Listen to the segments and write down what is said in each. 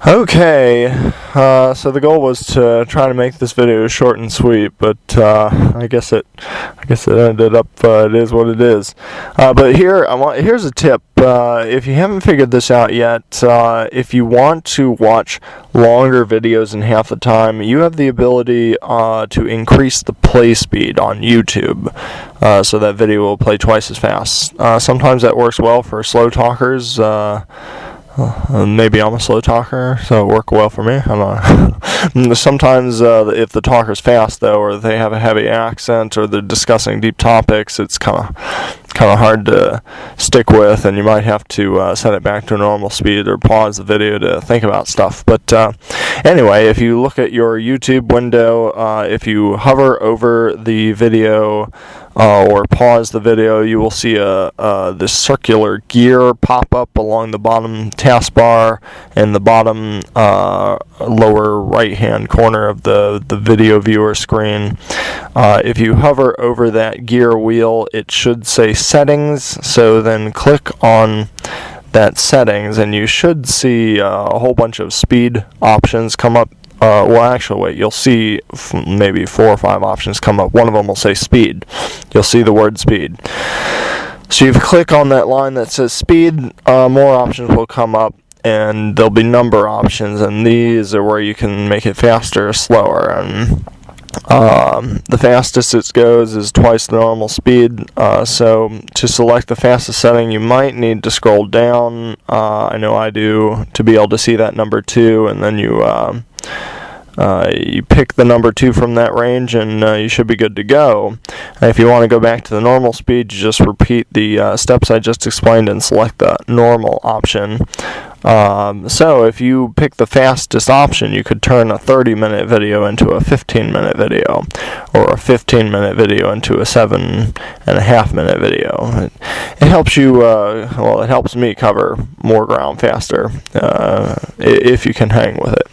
Okay, so the goal was to try to make this video short and sweet, but I guess it ended up it is what it is. But here's a tip. If you haven't figured this out yet, if you want to watch longer videos in half the time, you have the ability to increase the play speed on YouTube, so that video will play twice as fast. Sometimes that works well for slow talkers. Maybe I'm a slow talker, so it worked well for me. I don't know. Sometimes, if the talker's fast, though, or they have a heavy accent, or they're discussing deep topics, it's kind of hard to stick with, and you might have to set it back to a normal speed or pause the video to think about stuff. But anyway, if you look at your YouTube window, if you hover over the video or pause the video, you will see this circular gear pop up along the bottom taskbar and the bottom lower right hand corner of the video viewer screen. If you hover over that gear wheel, it should say settings, so then click on that settings and you should see a whole bunch of speed options come up. Well, actually, wait, you'll see maybe 4 or 5 options come up. One of them will say speed. You'll see the word speed. So you click on that line that says speed, more options will come up, and there'll be number options, and these are where you can make it faster or slower. And the fastest it goes is twice the normal speed, so to select the fastest setting you might need to scroll down, I know I do, to be able to see that number 2, and then you pick the number 2 from that range and you should be good to go. If you want to go back to the normal speed, you just repeat the steps I just explained and select the normal option. So if you pick the fastest option, you could turn a 30-minute video into a 15-minute video, or a 15-minute video into a 7.5-minute video. It helps you, well, it helps me cover more ground faster, if you can hang with it.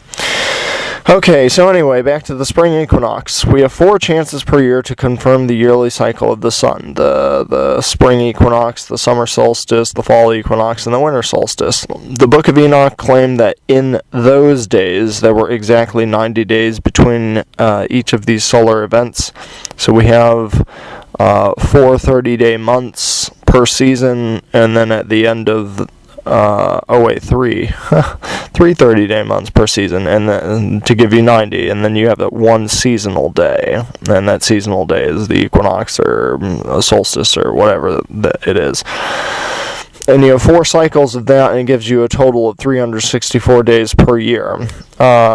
Okay, so anyway, back to the spring equinox. We have 4 chances per year to confirm the yearly cycle of the sun. The spring equinox, the summer solstice, the fall equinox, and the winter solstice. The Book of Enoch claimed that in those days there were exactly 90 days between each of these solar events. So we have 4 30-day months per season, and then at the end of three 30-day months per season, and then to give you 90, and then you have that one seasonal day, and that seasonal day is the equinox or a solstice or whatever that it is. And you have 4 cycles of that, and it gives you a total of 364 days per year.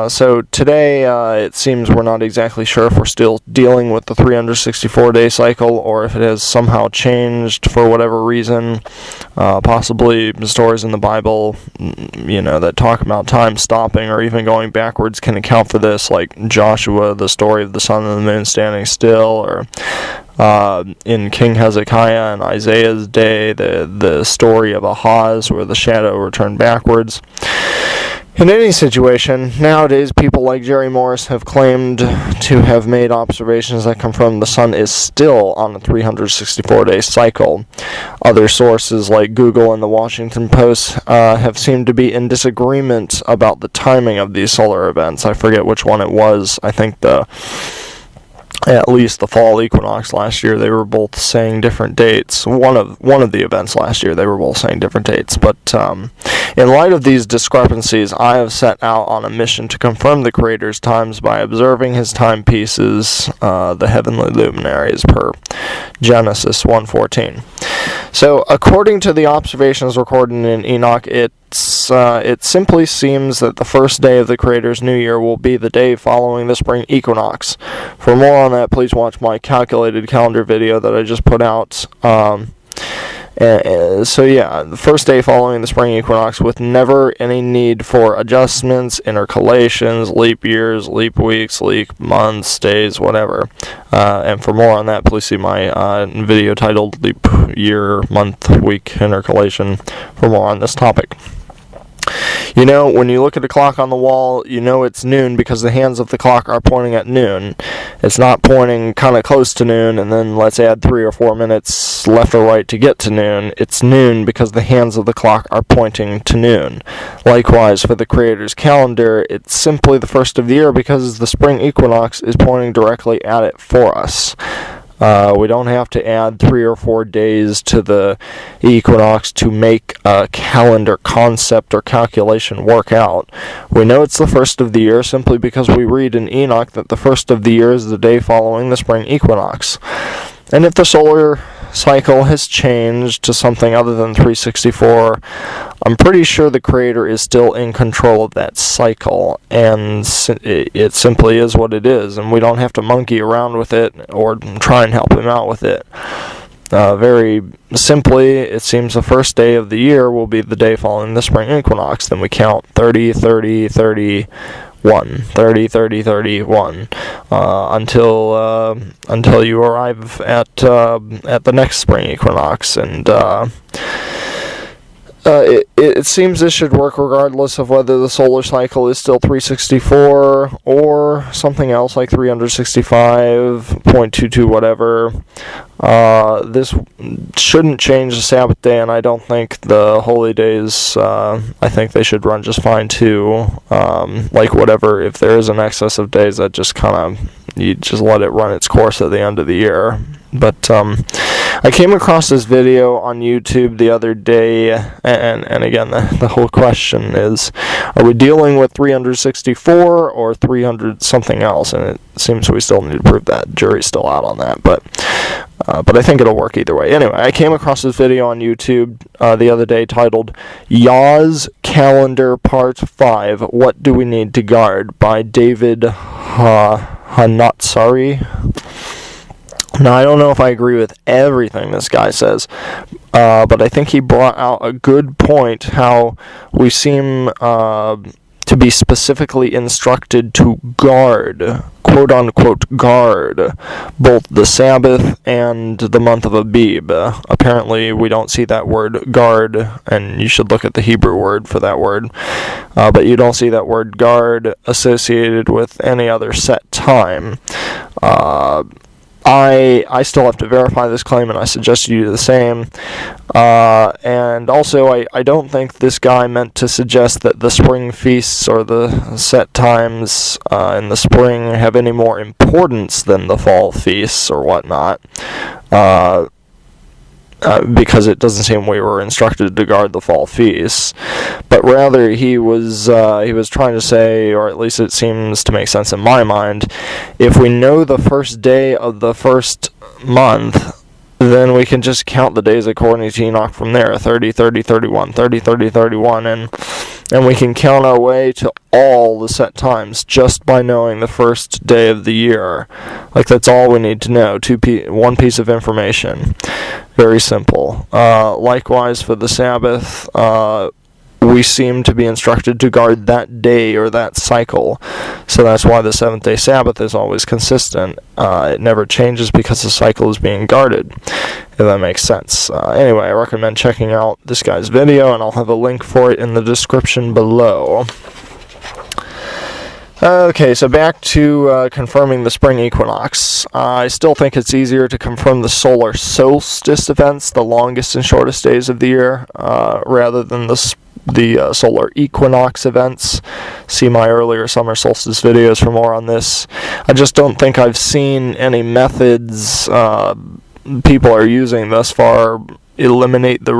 So today, it seems we're not exactly sure if we're still dealing with the 364-day cycle, or if it has somehow changed for whatever reason. Possibly stories in the Bible, that talk about time stopping or even going backwards can account for this, like Joshua, the story of the sun and the moon standing still, or in King Hezekiah and Isaiah's day, the story of Ahaz, where the shadow returned backwards. In any situation, nowadays people like Jerry Morris have claimed to have made observations that confirm the sun is still on a 364-day cycle. Other sources like Google and the Washington Post have seemed to be in disagreement about the timing of these solar events. I forget which one it was. I think at least the fall equinox last year, they were both saying different dates. One of the events last year, they were both saying different dates. But in light of these discrepancies, I have set out on a mission to confirm the Creator's times by observing his timepieces, the heavenly luminaries, per Genesis 1:14. So, according to the observations recorded in Enoch, it simply seems that the first day of the Creator's New Year will be the day following the spring equinox. For more on that, please watch my calculated calendar video that I just put out. So yeah, the first day following the spring equinox, with never any need for adjustments, intercalations, leap years, leap weeks, leap months, days, whatever. And for more on that, please see my video titled Leap Year, Month, Week, Intercalation for more on this topic. You know, when you look at the clock on the wall, you know it's noon because the hands of the clock are pointing at noon. It's not pointing kind of close to noon and then let's add 3 or 4 minutes left or right to get to noon. It's noon because the hands of the clock are pointing to noon. Likewise, for the Creator's calendar, it's simply the first of the year because the spring equinox is pointing directly at it for us. We don't have to add 3 or 4 days to the equinox to make a calendar concept or calculation work out. We know it's the first of the year simply because we read in Enoch that the first of the year is the day following the spring equinox. And if the solar cycle has changed to something other than 364, I'm pretty sure the Creator is still in control of that cycle, and it simply is what it is, and we don't have to monkey around with it or try and help him out with it. Very simply, it seems the first day of the year will be the day following the spring equinox. Then we count 30, 30, 30, 30, 30, 31, until you arrive at the next spring equinox, and it seems this should work regardless of whether the solar cycle is still 364 or something else like 365.22 whatever. This shouldn't change the Sabbath day, and I don't think the holy days, I think they should run just fine too. Like whatever, if there is an excess of days, that just kind of, you just let it run its course at the end of the year. But I came across this video on YouTube the other day, and again, the whole question is, are we dealing with 364 or 300 something else? And it seems we still need to prove that. Jury's still out on that, but I think it'll work either way. Anyway, I came across this video on YouTube the other day titled Yah's Calendar Part 5, What Do We Need to Guard? By David Hanatsari. Now, I don't know if I agree with everything this guy says, but I think he brought out a good point how we seem to be specifically instructed to guard, quote-unquote guard, both the Sabbath and the month of Abib. Apparently, we don't see that word guard, and you should look at the Hebrew word for that word, but you don't see that word guard associated with any other set time. I still have to verify this claim, and I suggest you do the same. And also, I don't think this guy meant to suggest that the spring feasts or the set times in the spring have any more importance than the fall feasts or whatnot. Because it doesn't seem we were instructed to guard the fall feasts, but rather he was trying to say, or at least it seems to make sense in my mind, if we know the first day of the first month, then we can just count the days according to Enoch from there, 30, 30, 31, 30, 30, 31, and we can count our way to all the set times just by knowing the first day of the year. Like, that's all we need to know, one piece of information. Very simple. Likewise, for the Sabbath, we seem to be instructed to guard that day or that cycle. So that's why the seventh-day Sabbath is always consistent. It never changes because the cycle is being guarded, if that makes sense. Anyway, I recommend checking out this guy's video, and I'll have a link for it in the description below. Okay, so back to confirming the spring equinox. I still think it's easier to confirm the solar solstice events, the longest and shortest days of the year, rather than the solar equinox events. See my earlier summer solstice videos for more on this. I just don't think I've seen any methods people are using thus far eliminate they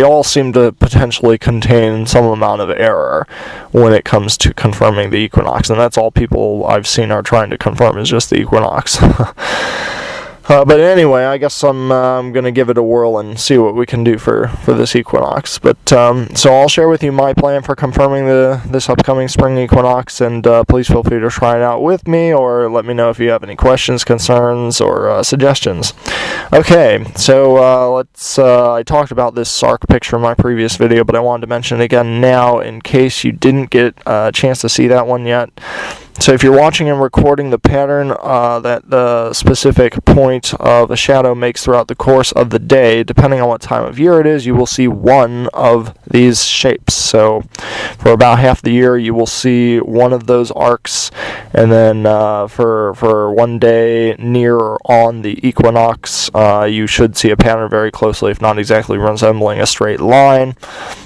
all seem to potentially contain some amount of error when it comes to confirming the equinox, and that's all people I've seen are trying to confirm is just the equinox. But anyway, I guess I'm going to give it a whirl and see what we can do for this equinox. But so I'll share with you my plan for confirming this upcoming spring equinox, and please feel free to try it out with me, or let me know if you have any questions, concerns, or suggestions. Okay, so I talked about this arc picture in my previous video, but I wanted to mention it again now in case you didn't get a chance to see that one yet. So if you're watching and recording the pattern that the specific point of a shadow makes throughout the course of the day, depending on what time of year it is, you will see one of these shapes. So for about half the year, you will see one of those arcs, and then for one day near or on the equinox, you should see a pattern very closely, if not exactly resembling a straight line.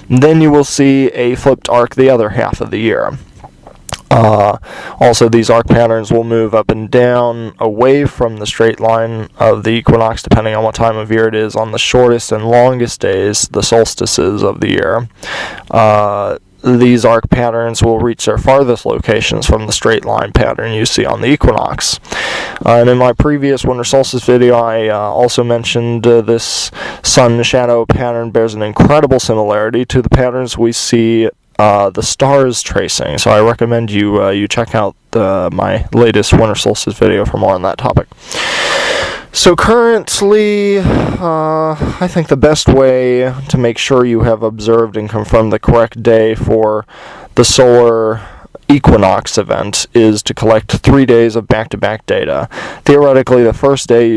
Then you will see a flipped arc the other half of the year. Also, these arc patterns will move up and down away from the straight line of the equinox, depending on what time of year it is, on the shortest and longest days, the solstices of the year. These arc patterns will reach their farthest locations from the straight line pattern you see on the equinox. And in my previous winter solstice video, I also mentioned this sun shadow pattern bears an incredible similarity to the patterns we see the stars tracing. So I recommend you check out my latest winter solstice video for more on that topic. So currently, I think the best way to make sure you have observed and confirmed the correct day for the solar equinox event is to collect 3 days of back-to-back data. Theoretically, the first day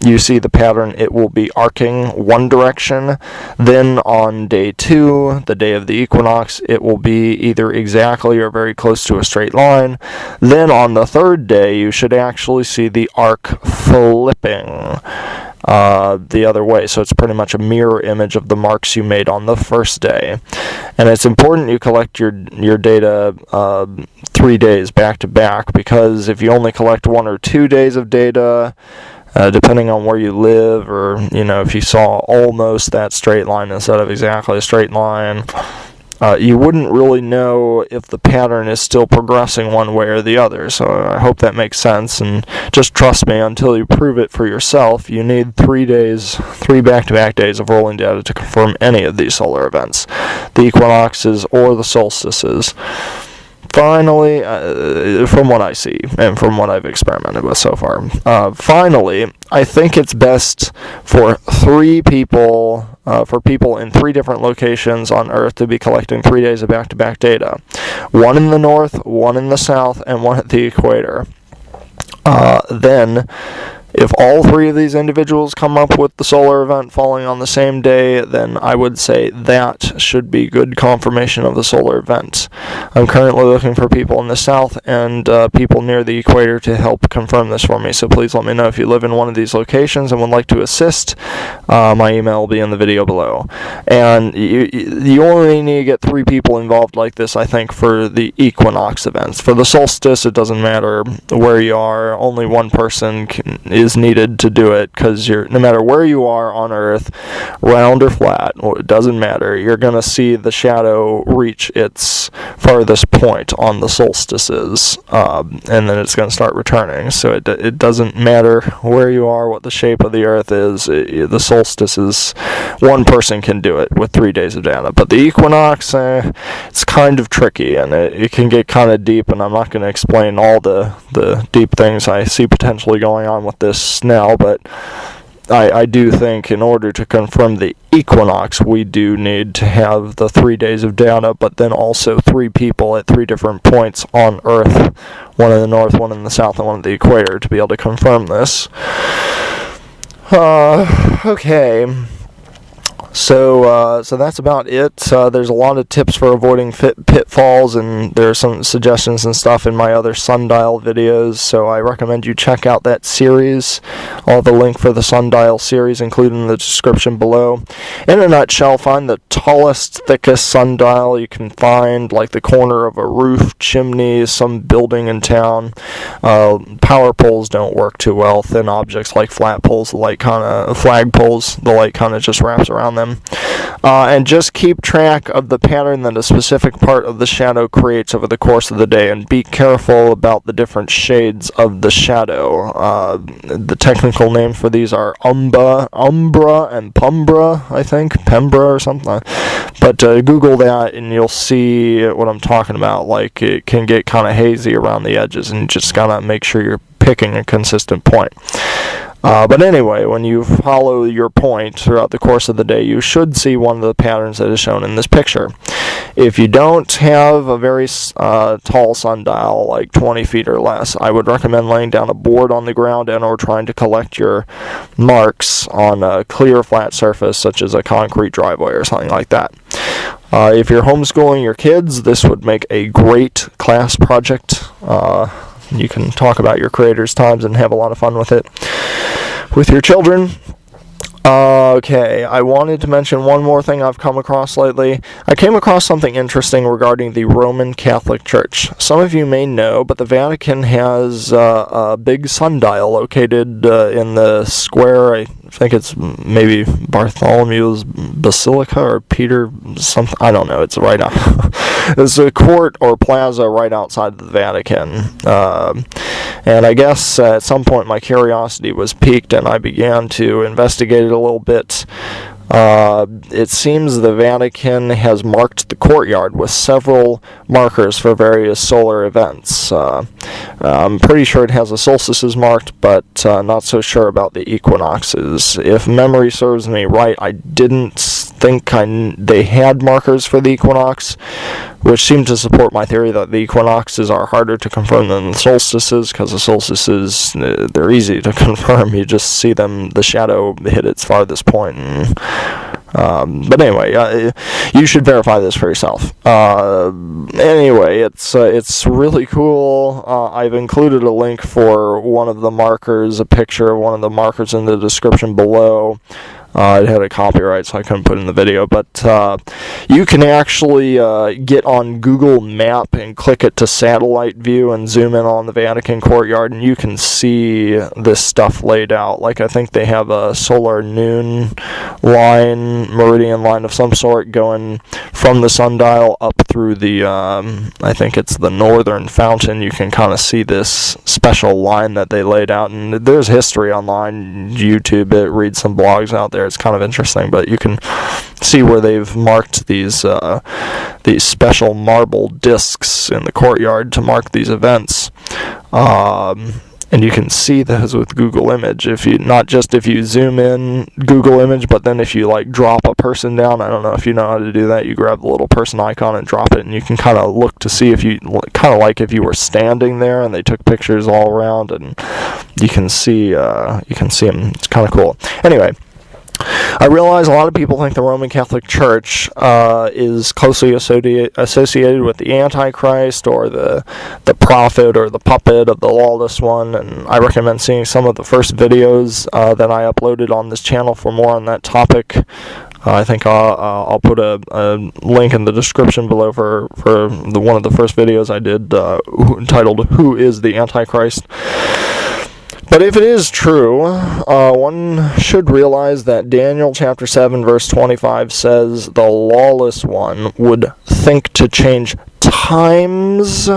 you see the pattern, it will be arcing one direction. Then on day 2, the day of the equinox, it will be either exactly or very close to a straight line. Then on the 3rd day, you should actually see the arc flipping the other way. So it's pretty much a mirror image of the marks you made on the first day. And it's important you collect your data 3 days back to back, because if you only collect 1 or 2 days of data, depending on where you live, or if you saw almost that straight line instead of exactly a straight line, you wouldn't really know if the pattern is still progressing one way or the other. So I hope that makes sense, and just trust me, until you prove it for yourself, you need 3 back-to-back days of rolling data to confirm any of these solar events, the equinoxes or the solstices. Finally, from what I see, and from what I've experimented with so far, finally, I think it's best for 3 people, for people in 3 different locations on Earth to be collecting 3 days of back-to-back data. 1 in the north, 1 in the south, and 1 at the equator. Then, if all 3 of these individuals come up with the solar event falling on the same day, then I would say that should be good confirmation of the solar event. I'm currently looking for people in the south and people near the equator to help confirm this for me, so please let me know if you live in one of these locations and would like to assist. My email will be in the video below. And you only need to get 3 people involved like this, I think, for the equinox events. For the solstice, it doesn't matter where you are. Only one person is needed to do it, because no matter where you are on Earth, round or flat, it doesn't matter, you're going to see the shadow reach its farthest point on the solstices, and then it's going to start returning. So it doesn't matter where you are, what the shape of the Earth is. The solstices, one person can do it with 3 days of data, but the equinox, it's kind of tricky, and it can get kind of deep, and I'm not going to explain all the deep things I see potentially going on with this now, but I do think in order to confirm the equinox, we do need to have the 3 days of data, but then also 3 people at 3 different points on Earth, 1 in the north, 1 in the south, and 1 at the equator, to be able to confirm this. Okay. So that's about it. There's a lot of tips for avoiding pitfalls, and there are some suggestions and stuff in my other Sundial videos, so I recommend you check out that series. I'll have a link for the Sundial series included in the description below. In a nutshell, find the tallest, thickest sundial you can find, like the corner of a roof, chimney, some building in town. Power poles don't work too well. Thin objects like flat poles, flag poles, the light kind of just wraps around them. And just keep track of the pattern that a specific part of the shadow creates over the course of the day, and be careful about the different shades of the shadow. The technical names for these are umbra and penumbra, I think, penumbra or something. But Google that and you'll see what I'm talking about. Like, it can get kind of hazy around the edges, and you just gotta make sure you're picking a consistent point. But anyway, when you follow your point throughout the course of the day, you should see one of the patterns that is shown in this picture. If you don't have a very tall sundial, like 20 feet or less, I would recommend laying down a board on the ground and or trying to collect your marks on a clear flat surface, such as a concrete driveway or something like that. If you're homeschooling your kids, this would make a great class project. You can talk about your creator's times and have a lot of fun with it with your children. Okay, I wanted to mention one more thing I've come across lately. I came across something interesting regarding the Roman Catholic Church. Some of you may know, but the Vatican has a big sundial located in the square. I think it's maybe Bartholomew's Basilica or Peter something. I don't know. It's right out. It's a court or plaza right outside the Vatican. And I guess at some point my curiosity was piqued and I began to investigate it a little bit. It seems the Vatican has marked the courtyard with several markers for various solar events. I'm pretty sure it has the solstices marked, but not so sure about the equinoxes. If memory serves me right, I didn't think they had markers for the equinox, which seemed to support my theory that the equinoxes are harder to confirm than the solstices, because the solstices, they're easy to confirm. You just see them, the shadow hit its farthest point. But anyway, you should verify this for yourself. Anyway, it's really cool. I've included a link for one of the markers, a picture of one of the markers in the description below. It had a copyright, so I couldn't put it in the video, but you can actually get on Google Map and click it to satellite view and zoom in on the Vatican courtyard, and you can see this stuff laid out. Like, I think they have a solar noon line, meridian line of some sort, going from the sundial up through the, I think it's the northern fountain. You can kind of see this special line that they laid out, and there's history online, YouTube it, read some blogs out there. It's kind of interesting, but you can see where they've marked these special marble discs in the courtyard to mark these events. And you can see those with Google Image. If you zoom in Google Image, but then if you like drop a person down, I don't know if you know how to do that. You grab the little person icon and drop it, and you can kind of look to see if you kind of like if you were standing there, and they took pictures all around, and you can see them. It's kind of cool. Anyway. I realize a lot of people think the Roman Catholic Church is closely associated with the Antichrist or the prophet or the puppet of the lawless one, and I recommend seeing some of the first videos that I uploaded on this channel for more on that topic. I think I'll put a link in the description below for one of the first videos I did titled "Who is the Antichrist?" But if it is true, one should realize that Daniel chapter 7 verse 25 says the lawless one would think to change times,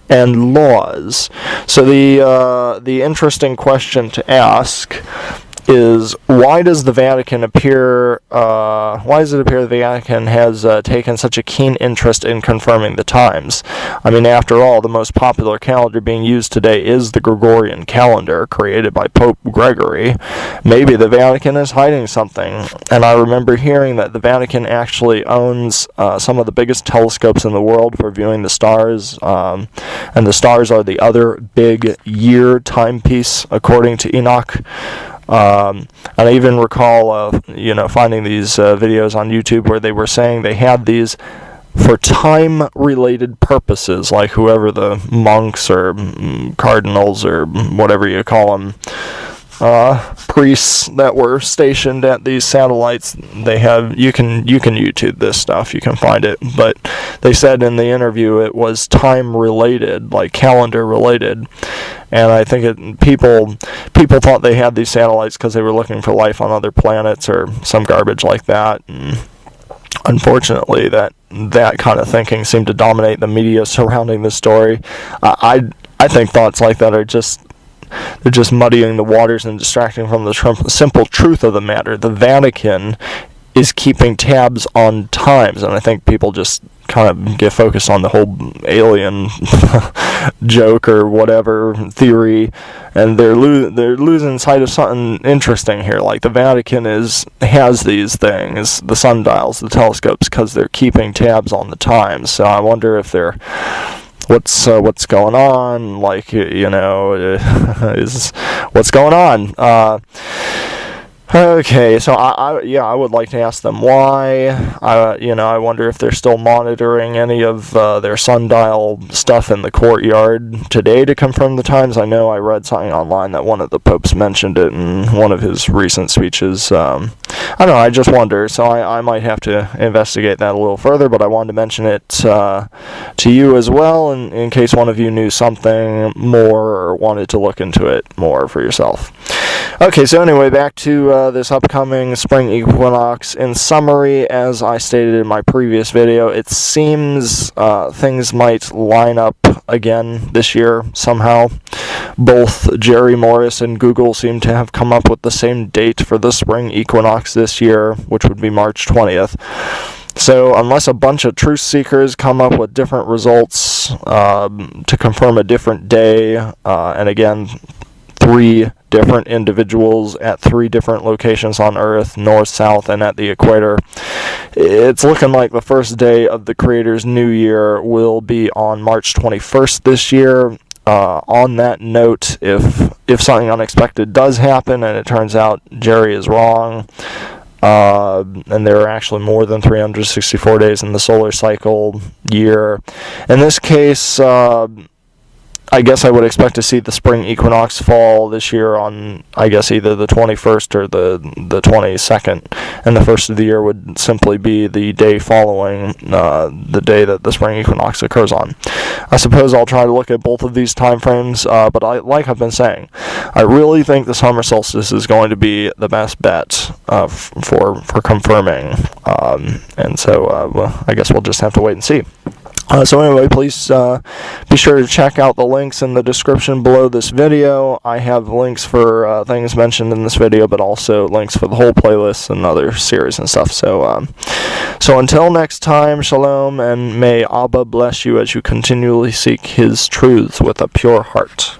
and laws. So the interesting question to ask is, why does it appear the Vatican has taken such a keen interest in confirming the times? I mean, after all, the most popular calendar being used today is the Gregorian calendar, created by Pope Gregory. Maybe the Vatican is hiding something, and I remember hearing that the Vatican actually owns some of the biggest telescopes in the world for viewing the stars, and the stars are the other big year timepiece, according to Enoch. And I even recall, finding these videos on YouTube where they were saying they had these for time-related purposes, like whoever the monks or cardinals or whatever you call them, priests that were stationed at these satellites, they have, you can YouTube this stuff, you can find it, but they said in the interview it was time-related, like calendar-related. And I think people thought they had these satellites because they were looking for life on other planets or some garbage like that. And unfortunately, that kind of thinking seemed to dominate the media surrounding the story. I think thoughts like that are just muddying the waters and distracting from the simple truth of the matter. The Vatican is keeping tabs on times, and I think people just kind of get focused on the whole alien joke or whatever theory, and they're losing sight of something interesting here. Like the Vatican has these things, the sundials, the telescopes, because they're keeping tabs on the times. So I wonder if they're what's going on, like, is what's going on. Okay, so I would like to ask them why. I wonder if they're still monitoring any of their sundial stuff in the courtyard today to confirm the times. I know I read something online that one of the popes mentioned it in one of his recent speeches. I don't know, I just wonder, so I might have to investigate that a little further, but I wanted to mention it to you as well, in case one of you knew something more or wanted to look into it more for yourself. Okay, so anyway, back to this upcoming spring equinox. In summary, as I stated in my previous video, it seems things might line up again this year somehow. Both Jerry Morris and Google seem to have come up with the same date for the spring equinox this year, which would be March 20th. So unless a bunch of truth seekers come up with different results to confirm a different day, and again, 3 different individuals at 3 different locations on Earth, north, south, and at the equator, it's looking like the first day of the Creator's New Year will be on March 21st this year. On that note, if something unexpected does happen and it turns out Jerry is wrong, and there are actually more than 364 days in the solar cycle year, in this case, I guess I would expect to see the spring equinox fall this year on, I guess, either the 21st or the 22nd, and the first of the year would simply be the day following the day that the spring equinox occurs on. I suppose I'll try to look at both of these time frames, but like I've been saying, I really think the summer solstice is going to be the best bet for confirming, and so I guess we'll just have to wait and see. So anyway, please be sure to check out the links in the description below this video. I have links for things mentioned in this video, but also links for the whole playlist and other series and stuff. So, so until next time, shalom, and may Abba bless you as you continually seek His truths with a pure heart.